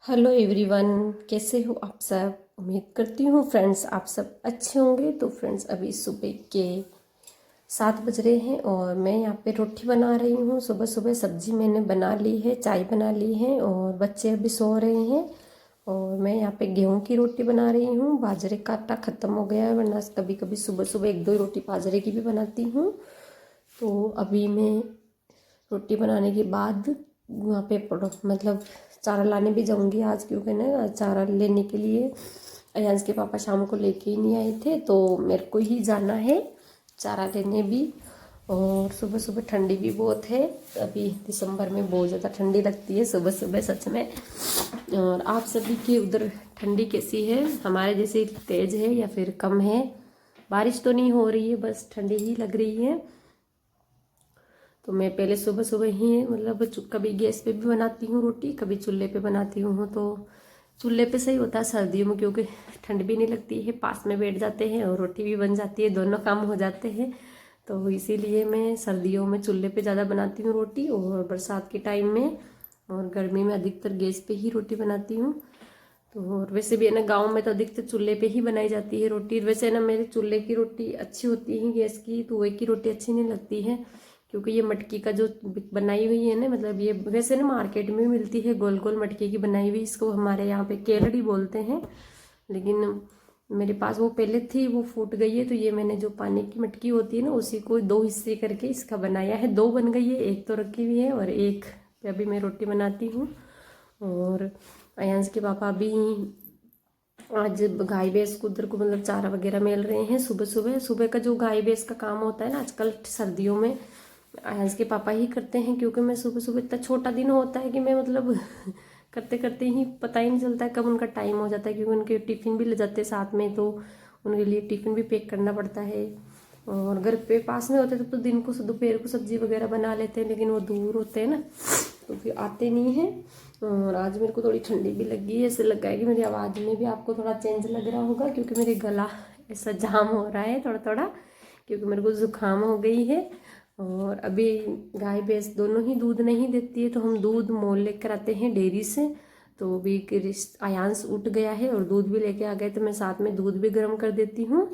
Hello everyone, कैसे हो आप सब। उम्मीद करती हूँ फ्रेंड्स आप सब अच्छे होंगे। तो फ्रेंड्स अभी सुबह के 7 बज रहे हैं और मैं यहाँ पे रोटी बना रही हूँ। सुबह सुबह सब्जी मैंने बना ली है, चाय बना ली है और बच्चे अभी सो रहे हैं। और मैं यहाँ पे गेहूं की रोटी बना रही हूँ। बाजरे का आटा ख़त्म हो गया है, वरना कभी कभी सुबह सुबह एक दो रोटी बाजरे की भी बनाती हूँ। तो अभी मैं रोटी बनाने के बाद वहाँ पे मतलब चारा लाने भी जाऊँगी आज, क्योंकि ना चारा लेने के लिए अयांश के पापा शाम को लेके ही नहीं आए थे, तो मेरे को ही जाना है चारा लेने भी। और सुबह सुबह ठंडी भी बहुत है। अभी दिसंबर में बहुत ज़्यादा ठंडी लगती है सुबह सुबह सच में। और आप सभी के उधर ठंडी कैसी है? हमारे जैसे तेज़ है या फिर कम है? बारिश तो नहीं हो रही है, बस ठंडी ही लग रही है। तो मैं पहले सुबह सुबह ही मतलब कभी गैस पे भी बनाती हूँ रोटी, कभी चूल्हे पे बनाती हूँ। तो चूल्हे पे सही होता है सर्दियों में, क्योंकि ठंड भी नहीं लगती है, पास में बैठ जाते हैं और रोटी भी बन जाती है, दोनों काम हो जाते हैं। तो इसीलिए मैं सर्दियों में चूल्हे पे ज़्यादा बनाती हूँ रोटी, और बरसात के टाइम में और गर्मी में अधिकतर गैस पे ही रोटी बनाती हूँ। तो और वैसे भी है ना, गाँव में तो अधिकतर चूल्हे पे ही बनाई जाती है रोटी। वैसे ना मेरे चूल्हे की रोटी अच्छी होती है, गैस की तुअर की रोटी अच्छी नहीं लगती है, क्योंकि ये मटकी का जो बनाई हुई है ना, मतलब ये वैसे ना मार्केट में मिलती है गोल गोल मटके की बनाई हुई, इसको हमारे यहाँ पे केलड़ी बोलते हैं। लेकिन मेरे पास वो पहले थी, वो फूट गई है, तो ये मैंने जो पानी की मटकी होती है ना, उसी को 2 हिस्से करके इसका बनाया है। 2 बन गई है, एक तो रखी हुई है और एक पे अभी मैं रोटी बनाती हूँ। और अयांश के पापा भी आज गाय भैंस को उधर को मतलब चारा वगैरह मेल रहे हैं। सुबह सुबह सुबह का जो गाय भैंस का काम होता है ना, आजकल सर्दियों में अयांश के पापा ही करते हैं, क्योंकि मैं सुबह सुबह इतना छोटा दिन होता है कि मैं मतलब करते करते ही पता ही नहीं चलता है कब उनका टाइम हो जाता है, क्योंकि उनके टिफ़िन भी ले जाते हैं साथ में, तो उनके लिए टिफ़िन भी पैक करना पड़ता है। और घर पे पास में होते तो दिन को दोपहर को सब्जी वगैरह बना लेते हैं, लेकिन वो दूर होते हैं ना, तो फिर आते नहीं हैं। और आज मेरे को थोड़ी ठंडी भी लगी है, ऐसे लगा है कि मेरी आवाज़ में भी आपको थोड़ा चेंज लग रहा होगा, क्योंकि मेरे गला ऐसा जाम हो रहा है थोड़ा थोड़ा, क्योंकि मेरे को ज़ुकाम हो गई है। और अभी गाय भैंस दोनों ही दूध नहीं देती है, तो हम दूध मोल लेकर आते हैं डेयरी से। तो अभी अयांश उठ गया है और दूध भी लेके आ गए, तो मैं साथ में दूध भी गर्म कर देती हूँ।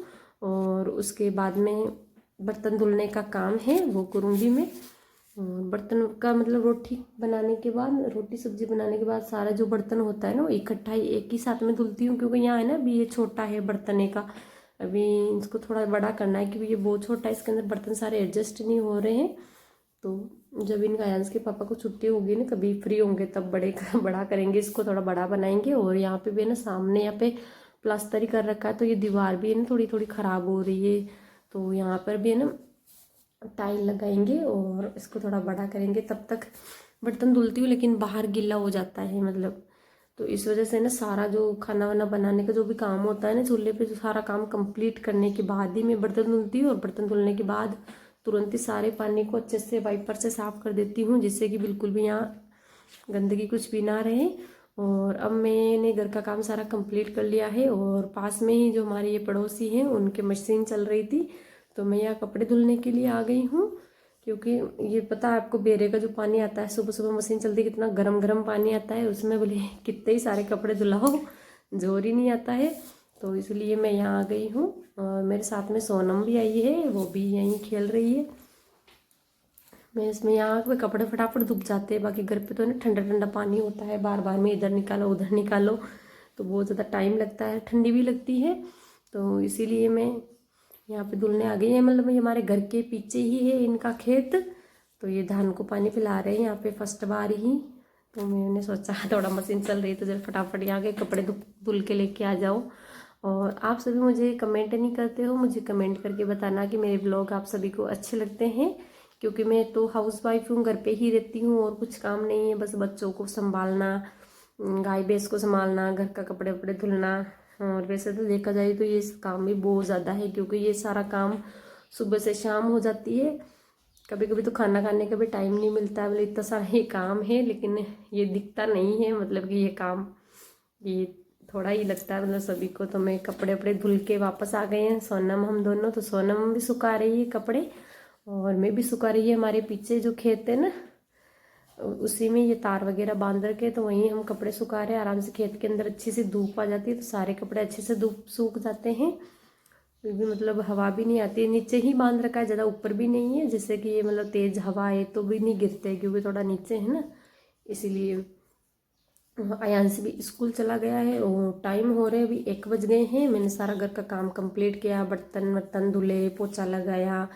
और उसके बाद में बर्तन धुलने का काम है, वो करूँगी मैं। और बर्तन का मतलब रोटी बनाने के बाद, रोटी सब्जी बनाने के बाद सारा जो बर्तन होता है ना, वो इकट्ठा ही एक ही साथ में धुलती हूँ, क्योंकि यहाँ है ना अभी ये छोटा है बर्तन का, अभी इसको थोड़ा बड़ा करना है, क्योंकि ये बहुत छोटा है, इसके अंदर बर्तन सारे एडजस्ट नहीं हो रहे हैं। तो जब इनका अयांश के पापा को छुट्टी होगी ना, कभी फ्री होंगे, तब बड़ा करेंगे इसको, थोड़ा बड़ा बनाएंगे। और यहाँ पे भी है ना, सामने यहाँ पे प्लास्टर ही कर रखा है, तो ये दीवार भी है ना थोड़ी थोड़ी ख़राब हो रही है, तो यहाँ पर भी है ना टाइल लगाएंगे और इसको थोड़ा बड़ा करेंगे। तब तक बर्तन धुलती हूँ, लेकिन बाहर गीला हो जाता है मतलब, तो इस वजह से ना सारा जो खाना वाना बनाने का जो भी काम होता है ना चूल्हे पे, जो सारा काम कंप्लीट करने के बाद ही मैं बर्तन धुलती हूँ। और बर्तन धुलने के बाद तुरंत ही सारे पानी को अच्छे से वाइपर से साफ कर देती हूँ, जिससे कि बिल्कुल भी यहाँ गंदगी कुछ भी ना रहे। और अब मैंने घर का काम सारा कंप्लीट कर लिया है, और पास में ही जो हमारे ये पड़ोसी हैं उनके मशीन चल रही थी, तो मैं यहाँ कपड़े धुलने के लिए आ गई हूँ। क्योंकि ये पता है आपको, बेरे का जो पानी आता है सुबह सुबह मशीन चलती है, कितना गरम गरम पानी आता है उसमें, बोले कितने ही सारे कपड़े धुलाओ, जोर ही नहीं आता है। तो इसलिए मैं यहाँ आ गई हूँ। और मेरे साथ में सोनम भी आई है, वो भी यहीं खेल रही है। मैं इसमें यहाँ पे कपड़े फटाफट धुप जाते हैं, बाकी घर पे तो ना ठंडा ठंडा पानी होता है, बार बार में इधर निकालो उधर निकालो, तो बहुत ज़्यादा टाइम लगता है, ठंडी भी लगती है। तो इसीलिए मैं यहाँ पे धुलने आ गई है। मतलब ये हमारे घर के पीछे ही है इनका खेत, तो ये धान को पानी पिला रहे हैं यहाँ पे फर्स्ट बार ही। तो मैंने सोचा थोड़ा मशीन चल रही है तो जरा फटाफट यहाँ के कपड़े धुल के लेके आ जाओ। और आप सभी मुझे कमेंट नहीं करते हो, मुझे कमेंट करके बताना कि मेरे ब्लॉग आप सभी को अच्छे लगते हैं, क्योंकि मैं तो हाउस वाइफ हूँ, घर पे ही रहती हूँ और कुछ काम नहीं है, बस बच्चों को संभालना, गाय भैंस को संभालना, घर का कपड़े वपड़े धुलना। और वैसे तो देखा जाए तो ये काम भी बहुत ज़्यादा है, क्योंकि ये सारा काम सुबह से शाम हो जाती है। कभी कभी तो खाना खाने का भी टाइम नहीं मिलता, बोले इतना सारा ये काम है, लेकिन ये दिखता नहीं है, मतलब कि ये काम ये थोड़ा ही लगता है मतलब सभी को। तो मैं कपड़े वपड़े धुल के वापस आ गए हैं, सोनम हम दोनों, तो सोनम भी सुखा रही है कपड़े और मैं भी सुखा रही है। हमारे पीछे जो खेत है ना, उसी में ये तार वगैरह बांध रखे, तो वहीं हम कपड़े सुखा रहे हैं आराम से। खेत के अंदर अच्छी सी धूप आ जाती है तो सारे कपड़े अच्छे से धूप सूख जाते हैं, फिर भी मतलब हवा भी नहीं आती है। नीचे ही बांध रखा है, ज़्यादा ऊपर भी नहीं है, जिससे कि ये मतलब तेज़ हवा आए तो भी नहीं गिरते, क्योंकि थोड़ा नीचे है ना, इसीलिए। आयांश भी स्कूल चला गया है और टाइम हो रहे अभी 1 बज गए हैं। मैंने सारा घर का काम कंप्लीट किया, बर्तन वर्तन धुले, पोछा लगाया।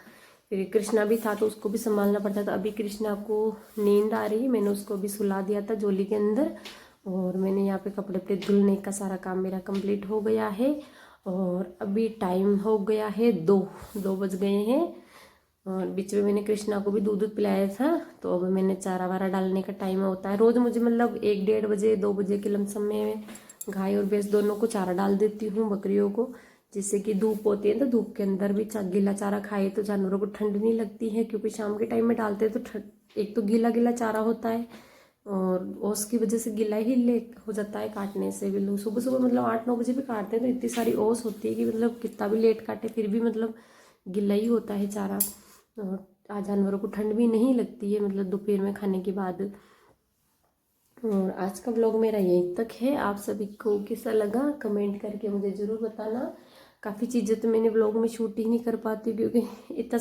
फिर कृष्णा भी था तो उसको भी संभालना पड़ता था। अभी कृष्णा को नींद आ रही है, मैंने उसको भी सुला दिया था जोली के अंदर। और मैंने यहाँ पे कपड़े वपड़े धुलने का सारा काम मेरा कंप्लीट हो गया है। और अभी टाइम हो गया है 2 बज गए हैं। और बीच में मैंने कृष्णा को भी दूध पिलाया था, तो अब मैंने चारा वारा डालने का टाइम होता है। रोज़ मुझे मतलब 1-1:30 बजे 2 बजे के लमसम में गाय और भैंस दोनों को चारा डाल देती हूँ, बकरियों को, जिससे कि धूप होती है तो धूप के अंदर भी गीला चारा खाए तो जानवरों को ठंड नहीं लगती है, क्योंकि शाम के टाइम में डालते हैं तो एक तो गीला गीला चारा होता है और ओस की वजह से गीला ही ले हो जाता है काटने से भी। सुबह सुबह मतलब 8-9 बजे भी काटते हैं तो इतनी सारी ओस होती है कि मतलब कितना भी लेट काटे फिर भी मतलब गीला ही होता है चारा। और आज जानवरों को ठंड भी नहीं लगती है मतलब दोपहर में खाने के बाद। और आज का ब्लॉग मेरा यहीं तक है। आप सभी को कैसा लगा कमेंट करके मुझे ज़रूर बताना। काफ़ी चीज़ें तो मैंने ब्लॉग में शूट ही नहीं कर पाती क्योंकि इतना